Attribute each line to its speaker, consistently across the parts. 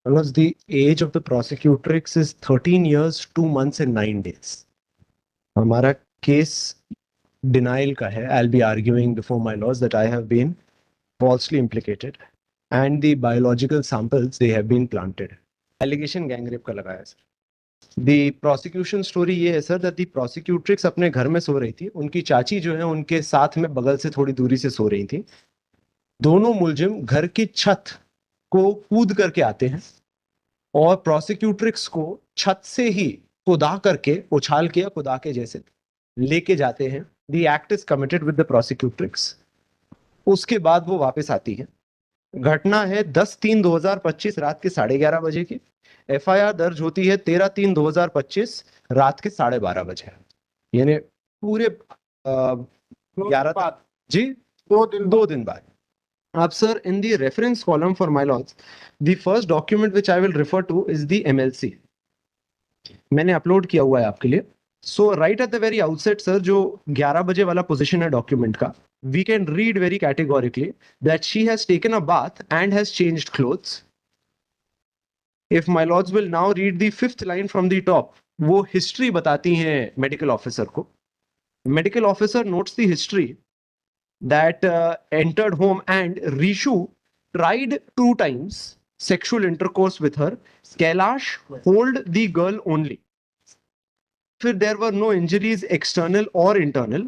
Speaker 1: Because the age of the prosecutrix is 13 years, 2 months and 9 days. हमारा case denial का है. I'll be arguing before my laws that I have been falsely implicated and the biological samples they have been planted. Allegation gang rape का लगाया sir. The prosecution story ये है sir that the prosecutrix अपने घर में सो रही थी. उनकी चाची जो है उनके साथ में बगल से थोड़ी दूरी से सो रही थी. दोनों मुलजिम घर की छत को कूद करके आते हैं और प्रोसिक्यूट्रिक्स को छत से ही खुदा करके उछाल के खुदा के जैसे लेके जाते हैं. The act is committed with the prosecutrix. उसके बाद वो वापस आती है. घटना है 10/3/2025 रात के 11:30 बजे की. एफआईआर दर्ज होती है 13/3/2025 रात के 12:30 बजे. यानी पूरे 11 जी 2 दिन बाद. अब sir in the reference column for my lords the first document which I will refer to is the MLC. मैंने अपलोड किया हुआ है आपके लिए. So right at the very outset sir जो 11 बजे वाला पोजीशन है डॉक्यूमेंट का, we can read very categorically that she has taken a bath and has changed clothes. If my lords will now read the 5th line from the top, वो history बताती हैं medical officer को. Medical officer notes the history that entered home and Rishu tried 2 times sexual intercourse with her. Kailash hold the girl only. फिर there were no injuries external or internal.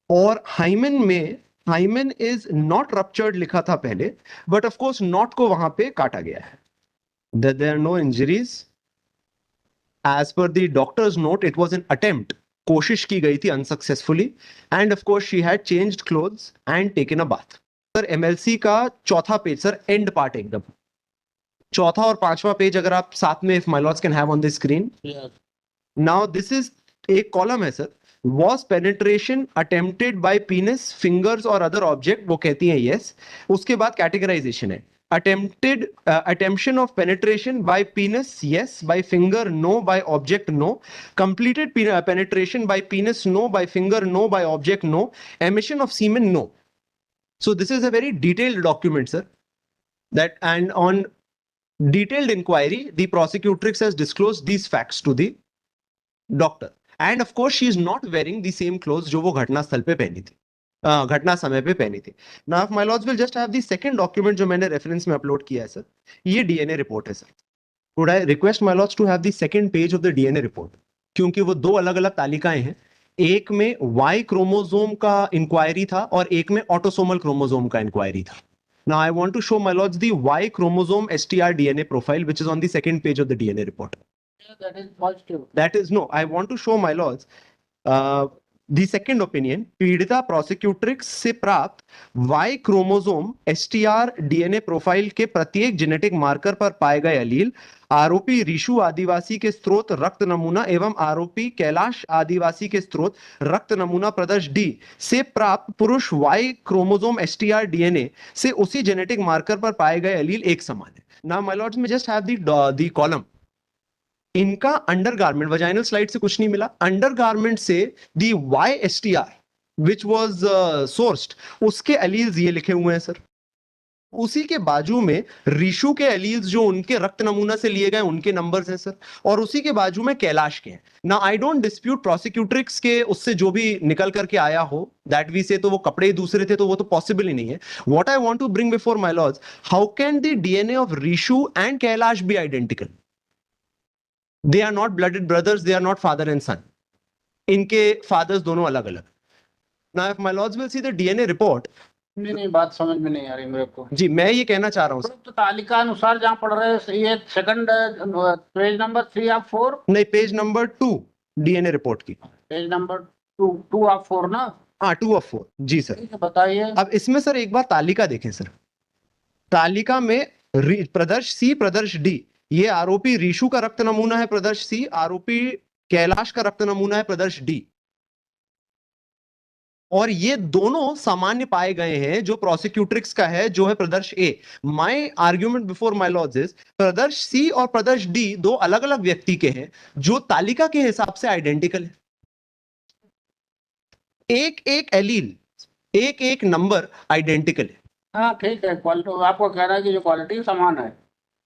Speaker 1: और hymen में hymen is not ruptured लिखा था पहले, but of course not को वहां पे काटा गया है. That there are no injuries. As per the doctor's note, it was an attempt. कोशिश की गई थी unsuccessfully. End of course she had changed clothes and taken a bath. Sir MLC का चौथा पेज सर, एंड पार्ट एकदम. चौथा और पांचवा पेज अगर आप साथ में, if my lords can have on the screen. Now this is एक कॉलम है sir. Was penetration attempted by penis, fingers और अदर ऑब्जेक्ट, वो कहती है यस. उसके बाद कैटेगराइजेशन है. Attempted attemption of penetration by penis, yes. By finger, no. By object, no. Completed penetration by penis, no. By finger, no. By object, no. Emission of semen, no. So this is a very detailed document, sir. That, and on detailed inquiry, the prosecutrix has disclosed these facts to the doctor. And of course, she is not wearing the same clothes जो वो घटनास्थल पे पहनी थी, घटना समय पे पहनी थी. Now my lords will just have the second document जो मैंने रेफरेंस में अपलोड किया है सर. ये डीएनए रिपोर्ट है sir. Would I request my lords to have the second page of the DNA report, क्योंकि वो दो अलग अलग तालिकाएं हैं. एक में वाई क्रोमोसोम का इंक्वायरी था और एक में ऑटोसोमल क्रोमोसोम का इंक्वायरी था. Now I want to show my lords the Y chromosome STR DNA profile which is on the second page of the DNA report.
Speaker 2: That is positive.
Speaker 1: That is, no, I want to show my lords the second opinion. पीड़िता प्रोसिक्यूट्रिक्स से प्राप्त Y chromosome STR DNA profile के प्रत्येक genetic marker पर पाए गए allele आरोपी ऋषु आदिवासी के स्रोत रक्त नमूना एवं आरोपी कैलाश आदिवासी के स्रोत रक्त नमूना प्रदर्श डी से प्राप्त पुरुष Y क्रोमोसोम STR DNA से उसी जेनेटिक मार्कर पर पाए गए एलील एक समान है. नाउ माय लॉर्ड्स में जस्ट हैव द कॉलम. इनका अंडरगारमेंट वजाइनल स्लाइड से कुछ नहीं मिला. अंडरगारमेंट से दी YSTR विच वॉज सोर्स्ड, उसके एलील्स ये लिखे हुए हैं सर. उसी के बाजू में ऋषु के एलील्स जो उनके रक्त नमूना से लिए गए उनके नंबर्स हैं सर. और उसी के बाजू में कैलाश के हैं. ना आई डोंट डिस्प्यूट प्रोसिक्यूट्रिक्स के उससे जो भी निकल करके आया हो, दैट वी से तो वो कपड़े ही दूसरे थे तो वो तो पॉसिबल ही नहीं है. What I want to bring before my lords, how can the DNA of Rishu and Kailash be identical? They are not blooded brothers, they are not father and son. इनके फादर्स दोनों अलग अलग. Now if my lords will see the DNA report.
Speaker 2: नहीं, बात समझ में नहीं आ रही मेरे को.
Speaker 1: जी मैं ये कहना चाह रहा हूँ.
Speaker 2: तो तालिका अनुसार जहाँ पढ़ रहे हैं ये सेकंड पेज नंबर 3 ऑफ 4.
Speaker 1: नहीं, पेज नंबर 2 डीएनए रिपोर्ट की.
Speaker 2: पेज नंबर 2 ऑफ 4 ना.
Speaker 1: हाँ 2 of 4 जी सर.
Speaker 2: बताइए.
Speaker 1: अब इसमें सर एक बार तालिका देखें सर. तालिका में प्रदर्श सी प्रदर्श डी, ये आरोपी ऋषु का रक्त नमूना है प्रदर्श सी, आरोपी कैलाश का रक्त नमूना है प्रदर्श डी. और ये दोनों सामान्य पाए गए हैं. जो प्रोसिक्यूट्रिक्स का है जो है प्रदर्श A. My argument before my lords is प्रदर्श सी और प्रदर्श डी दो अलग अलग व्यक्ति के हैं जो तालिका के हिसाब से आइडेंटिकल है. एक एक एलील, एक एक नंबर आइडेंटिकल है.
Speaker 2: हाँ ठीक है, क्वालिटी आपको कह रहा है कि जो क्वालिटी समान है.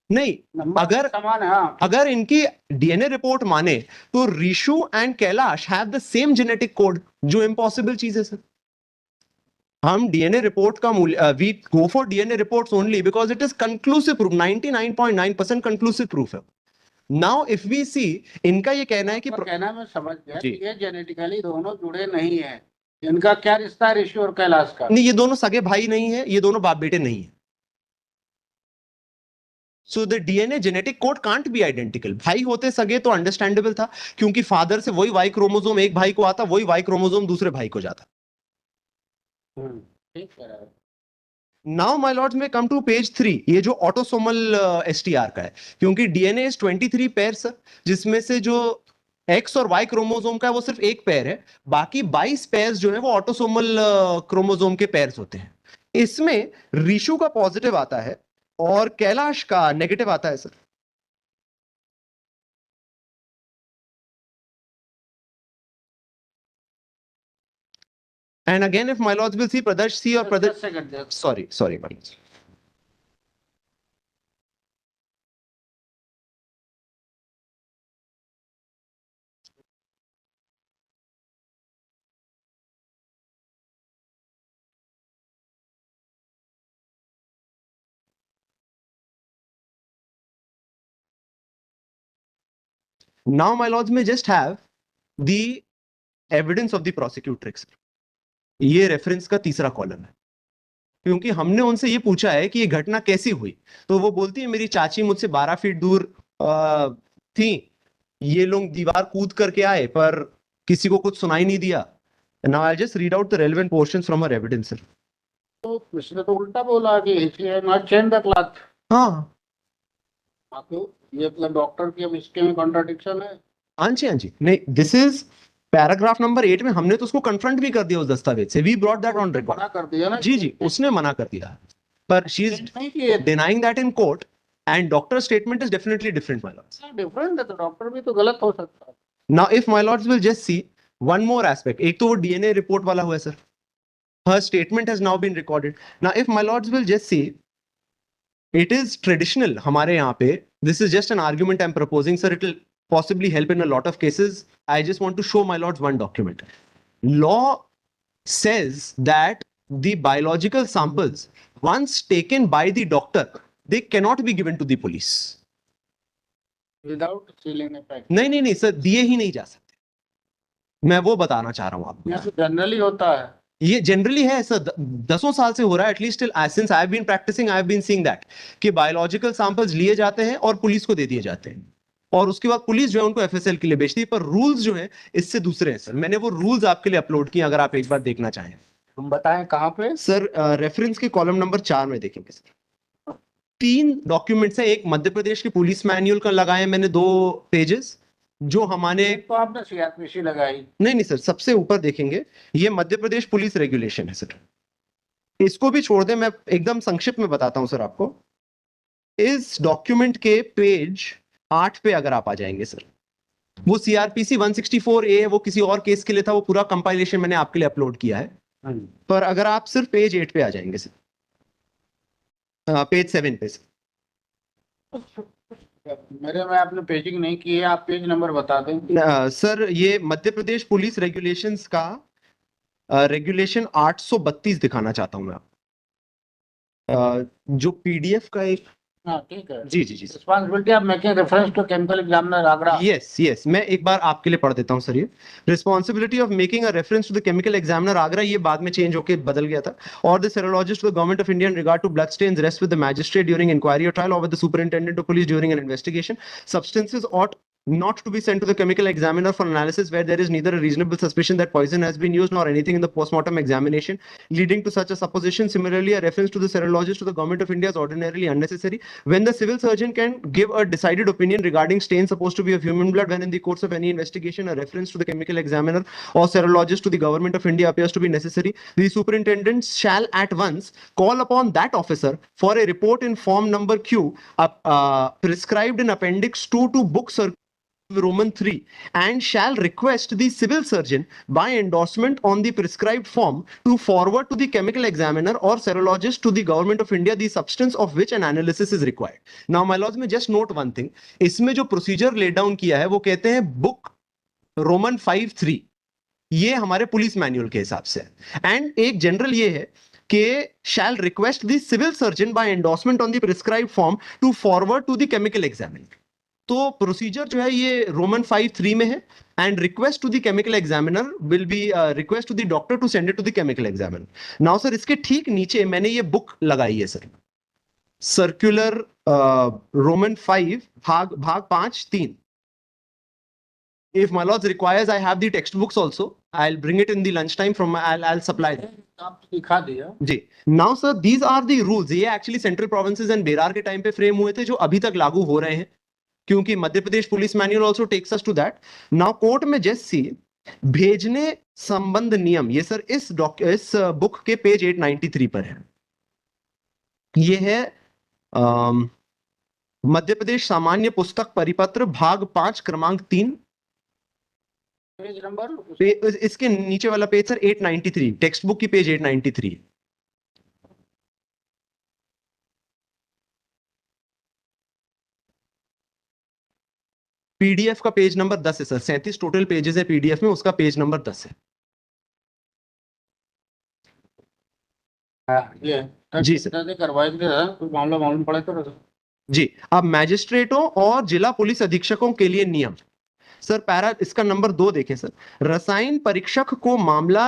Speaker 1: नहीं,
Speaker 2: नंबर
Speaker 1: अगर
Speaker 2: समान है, हाँ।
Speaker 1: अगर इनकी डीएनए रिपोर्ट माने तो Rishu and Kailash have the same genetic code, जो इम्पॉसिबल चीज है सर। हम डीएनए रिपोर्ट का मूल्य, we go for DNA reports only because it is conclusive proof, 99.9% conclusive proof है। नाउ इफ वी सी, इनका ये कहना है कि
Speaker 2: आपका कहना मैं समझ गया
Speaker 1: जी।
Speaker 2: कि ये जेनेटिकली दोनों जुड़े नहीं है। इनका क्या रिश्ता है ऋषि और कैलाश का?
Speaker 1: नहीं, ये दोनों सगे भाई नहीं है, ये दोनों बाप बेटे नहीं है। So the DNA genetic code can't be identical. भाई होते सगे तो अंडरस्टैंडेबल था, क्योंकि फादर से वही वाई क्रोमोसोम एक भाई को आता, वही वाई क्रोमोसोम दूसरे भाई को जाता।
Speaker 2: ठीक है।
Speaker 1: नाउ माय लॉर्ड्स में कम टू पेज 3, ये जो ऑटोसोमल एसटीआर का है, क्योंकि डीएनए इज 23 पेयर सर, जिसमें से जो एक्स और वाई क्रोमोसोम का है वो सिर्फ एक पेयर है, बाकी 22 पेयर्स जो है वो ऑटोसोमल क्रोमोसोम के पेयर्स होते हैं। इसमें ऋषु का पॉजिटिव आता है और कैलाश का नेगेटिव आता है sir. And again, if my lords will see, Pradesh C or Pradesh,
Speaker 2: Just second, just-
Speaker 1: sorry, my lords. Now, my lords may just have the evidence of the prosecutrix. ये reference का तीसरा column है, क्योंकि हमने उनसे ये पूछा है कि ये घटना कैसी हुई, तो वो बोलती है मेरी चाची मुझसे 12 फीट दूर थी, ये लोग दीवार कूद करके आए पर किसी को कुछ सुनाई नहीं दिया। Now I'll just read out the relevant portions from her evidence, sir.
Speaker 2: तो इसने तो उल्टा बोला कि he has not changed the cloth।
Speaker 1: हाँ
Speaker 2: तो ये मतलब डॉक्टर की अब इसके में कॉन्ट्राडिक्शन है।
Speaker 1: हाँ जी, नहीं, दिस इज पैराग्राफ नंबर 8 में हमने तो उसको कन्फ्रंट भी कर दिया उस दस्तावेज से, we brought that on record.
Speaker 2: मना कर दिया ना?
Speaker 1: जी, उसने मना कर दिया, पर शी इज
Speaker 2: नहीं किए।
Speaker 1: denying that in court and doctor's statement is definitely different, my lords.
Speaker 2: Different है तो डॉक्टर भी तो गलत हो सकता है।
Speaker 1: Now if my lords will just see one more aspect, एक तो वो डीएनए रिपोर्ट वाला हुआ है sir, her statement has now been recorded. Now if my lords will just see, it is traditional हमारे यहाँ पे, this is just an argument I'm proposing sir, it will possibly help in a lot of cases. I just want to show my lords one document. Law says that the biological samples once taken by the doctor, they cannot be given to the police.
Speaker 2: Without ceiling effect.
Speaker 1: नहीं sir, दिए ही नहीं जा सकते, मैं वो बताना चाह रहा हूँ आपको।
Speaker 2: जनरली होता है,
Speaker 1: ये जनरली है सर, दसों साल से हो रहा है, at least since I have been practising, I have been seeing that कि बायोलॉजिकल सैंपल्स लिए जाते हैं और पुलिस को दे दिए जाते हैं, और उसके बाद पुलिस जो है उनको एफएसएल के लिए बेचती है, पर रूल्स जो है इससे दूसरे हैं सर। मैंने वो रूल्स आपके लिए अपलोड किए, अगर आप एक बार देखना चाहें।
Speaker 2: तुम बताएं कहाँ पे
Speaker 1: सर रेफरेंस के कॉलम नंबर 4 में देखेंगे सर, 3 डॉक्यूमेंट्स है, एक मध्य प्रदेश के पुलिस मैनुअल का लगाए मैंने 2 पेजेस, जो हमारे
Speaker 2: तो आपने सीआरपीसी लगाई।
Speaker 1: नहीं सर, सबसे ऊपर देखेंगे, ये मध्य प्रदेश पुलिस रेगुलेशन है सर, इसको भी छोड़ दें, मैं एकदम संक्षिप्त में बताता हूं सर आपको। इस डॉक्यूमेंट के पेज 8 पे अगर आप आ जाएंगे सर, वो सीआरपीसी 164A है, वो किसी और केस के लिए था, वो पूरा कंपाइलेशन मैंने आपके लिए अपलोड किया है, पर अगर आप सिर्फ पेज 8 पे आ जाएंगे सर, पेज 7 पे सर,
Speaker 2: मेरे में आपने पेजिंग नहीं की है, आप पेज नंबर बता दें।
Speaker 1: सर ये मध्य प्रदेश पुलिस रेगुलेशंस का रेगुलेशन 832 दिखाना चाहता हूं मैं आपको, जो पीडीएफ का एक,
Speaker 2: हाँ ठीक है।
Speaker 1: जी
Speaker 2: responsibility of making reference to chemical examiner Agra.
Speaker 1: Yes, मैं एक बार आपके लिए पढ़ देता हूं सर। ये responsibility of making a reference to the chemical examiner Agra, ये बाद में चेंज होकर बदल गया था, और the serologist to the government of India in regard to blood stains rest with the magistrate during inquiry और ट्रायल, और with the superintendent of police during an investigation. Substances ought not to be sent to the chemical examiner for analysis where there is neither a reasonable suspicion that poison has been used nor anything in the postmortem examination leading to such a supposition. Similarly, a reference to the serologist to the government of India is ordinarily unnecessary when the civil surgeon can give a decided opinion regarding stains supposed to be of human blood. When in the course of any investigation a reference to the chemical examiner or serologist to the government of India appears to be necessary, the superintendent shall at once call upon that officer for a report in form number Q prescribed in appendix 2 to book circular Roman 3 and shall request the civil surgeon by endorsement on the prescribed form to forward to the chemical examiner or serologist to the government of India the substance of which an analysis is required. Now my lords, में just note one thing, इसमें जो procedure laid down किया है वो कहते हैं book Roman 5-3, ये हमारे पुलिस मैनुअल के हिसाब से है। एंड एक जनरल ये है कि shall request the civil surgeon by endorsement on the prescribed form to forward to the chemical examiner. तो प्रोसीजर जो है ये रोमन 5-3 में है and request to the chemical examiner will be request to the doctor to send it to the chemical examiner. Now sir इसके ठीक नीचे मैंने ये बुक लगाई है सर, सर्कुलर रोमन 5 भाग 5-3। If my lords requires, I have the textbooks also. I'll bring it in the lunchtime from I'll supply them.
Speaker 2: आप दिखा दिया
Speaker 1: जी। Now sir, these are the rules. ये actually central provinces and Berar के time पे frame हुए थे, जो अभी तक लागू हो रहे हैं, क्योंकि Madhya Pradesh police manual also takes us to that. Now court में जस्ट सी भेजने संबंध नियम, ये सर इस बुक के पेज 893 पर है। ये है मध्य प्रदेश सामान्य पुस्तक परिपत्र भाग 5 क्रमांक 3,
Speaker 2: पेज नंबर
Speaker 1: इसके नीचे वाला पेज सर 893, टेक्स्ट बुक की पेज 893। पीडीएफ का पेज नंबर 10 है सर, 37 टोटल पेजेस है पीडीएफ में, उसका पेज नंबर 10 है।
Speaker 2: ये
Speaker 1: जी सर,
Speaker 2: करवाएंगे कोई मामला मालूम पड़े तो
Speaker 1: जी। अब मैजिस्ट्रेटों और जिला पुलिस अधीक्षकों के लिए नियम सर, पैरा इसका नंबर 2 देखें सर। रसायन परीक्षक को मामला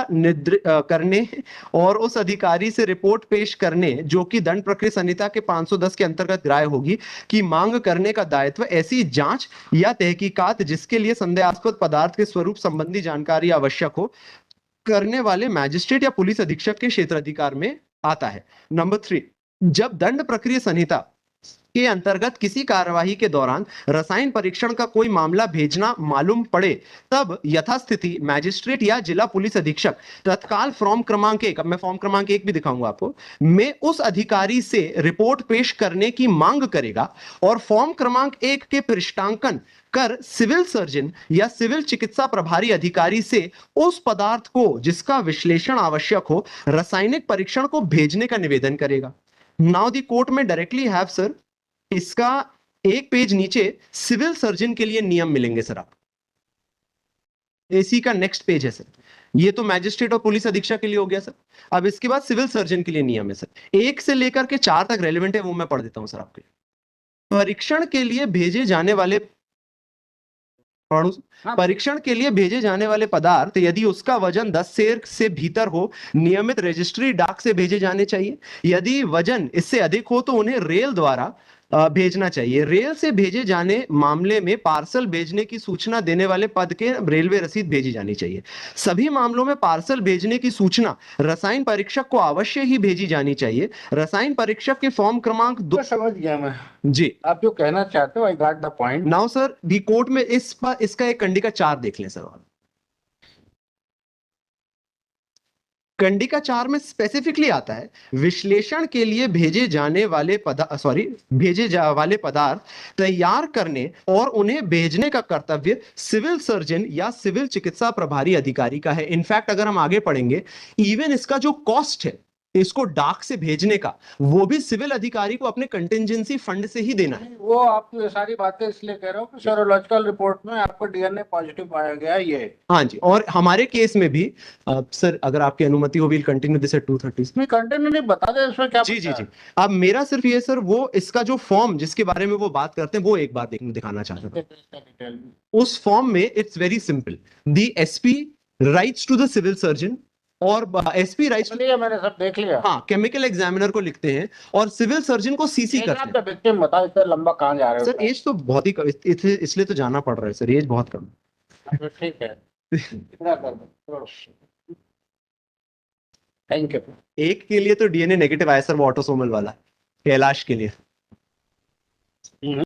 Speaker 1: करने और उस अधिकारी से रिपोर्ट पेश करने जो कि दंड प्रक्रिया संहिता के 510 के अंतर्गत ग्राह्य होगी की मांग करने का दायित्व ऐसी जांच या तहकीकात जिसके लिए संदेहास्पद पदार्थ के स्वरूप संबंधी जानकारी आवश्यक हो करने वाले मैजिस्ट्रेट या पुलिस अधीक्षक के क्षेत्राधिकार में आता है। नंबर 3, जब दंड प्रक्रिया संहिता के अंतर्गत किसी कार्यवाही के दौरान रसायन परीक्षण का कोई मामला भेजना मालूम पड़े तब यथास्थिति मैजिस्ट्रेट या जिला पुलिस अधीक्षक तत्काल फॉर्म क्रमांक 1, अब मैं फॉर्म क्रमांक 1 भी दिखाऊंगा आपको, में उस अधिकारी से रिपोर्ट पेश करने की मांग करेगा और फॉर्म क्रमांक 1 के पृष्ठांकन कर सिविल सर्जन या सिविल चिकित्सा प्रभारी अधिकारी से उस पदार्थ को जिसका विश्लेषण आवश्यक हो रासायनिक परीक्षण को भेजने का निवेदन करेगा। नाउ द कोर्ट में डायरेक्टली हैव सर, इसका एक पेज नीचे सिविल सर्जन के लिए नियम मिलेंगे सर आप, एसी का नेक्स्ट पेज है सर। ये तो मैजिस्ट्रेट और पुलिस अधीक्षक के लिए हो गया सर। अब इसके बाद सिविल सर्जन के लिए नियम है सर, 1 से लेकर के 4 तक रेलेवेंट है, वो मैं पढ़ देता हूं सर आपके। परीक्षण के लिए भेजे जाने वाले परीक्षण के लिए भेजे जाने वाले पदार्थ यदि उसका वजन 10 सेर से भीतर हो नियमित रजिस्ट्री डाक से भेजे जाने चाहिए। यदि वजन इससे अधिक हो तो उन्हें रेल द्वारा भेजना चाहिए। रेल से भेजे जाने मामले में पार्सल भेजने की सूचना देने वाले पद के रेलवे रसीद भेजी जानी चाहिए। सभी मामलों में पार्सल भेजने की सूचना रसायन परीक्षक को अवश्य ही भेजी जानी चाहिए। रसायन परीक्षक के फॉर्म क्रमांक 2
Speaker 2: समझ गया मैं
Speaker 1: जी,
Speaker 2: आप जो कहना चाहते हो, I got the point.
Speaker 1: Now sir the court में इसका एक कंडिका 4 देख लें सर। कंडिका 4 में स्पेसिफिकली आता है विश्लेषण के लिए भेजे वाले पदार्थ तैयार करने और उन्हें भेजने का कर्तव्य सिविल सर्जन या सिविल चिकित्सा प्रभारी अधिकारी का है। इनफैक्ट अगर हम आगे पढ़ेंगे, इवन इसका जो कॉस्ट है इसको डाक से भेजने का, वो भी सिविल अधिकारी को अपने कंटिजेंसी फंड से ही देना है।
Speaker 2: वो आप ये सारी बातें इसलिए कह रहे हो कि सेरोलॉजिकल रिपोर्ट में आपको डीएनए पॉजिटिव पाया गया है ये।
Speaker 1: हाँ जी, और हमारे केस में भी सर अगर आपकी अनुमति हो विल कंटिन्यू दिस एट 2:30।
Speaker 2: नहीं कंटिन्यू नहीं, बता दे इसमें क्या।
Speaker 1: जी जी जी, अब मेरा सिर्फ ये सर, वो इसका जो फॉर्म जिसके बारे में वो बात करते हैं वो एक बार दिखाना चाहता था। उस फॉर्म में it's very simple, the SP writes to the civil surgeon और एसपी राइट्स,
Speaker 2: मैंने सब देख लिया।
Speaker 1: हाँ, केमिकल एग्जामिनर को लिखते हैं और सिविल सर्जन को सीसी करते हैं।
Speaker 2: विक्टिम बता, इतना लंबा कहां जा रहे हो
Speaker 1: सर? एज तो बहुत ही इसलिए तो जाना पड़ रहा है सर, एज बहुत कम।
Speaker 2: ठीक है, थैंक यू।
Speaker 1: एक के लिए तो डीएनए नेगेटिव आया सर, वो ऑटोसोमल वाला, कैलाश के लिए।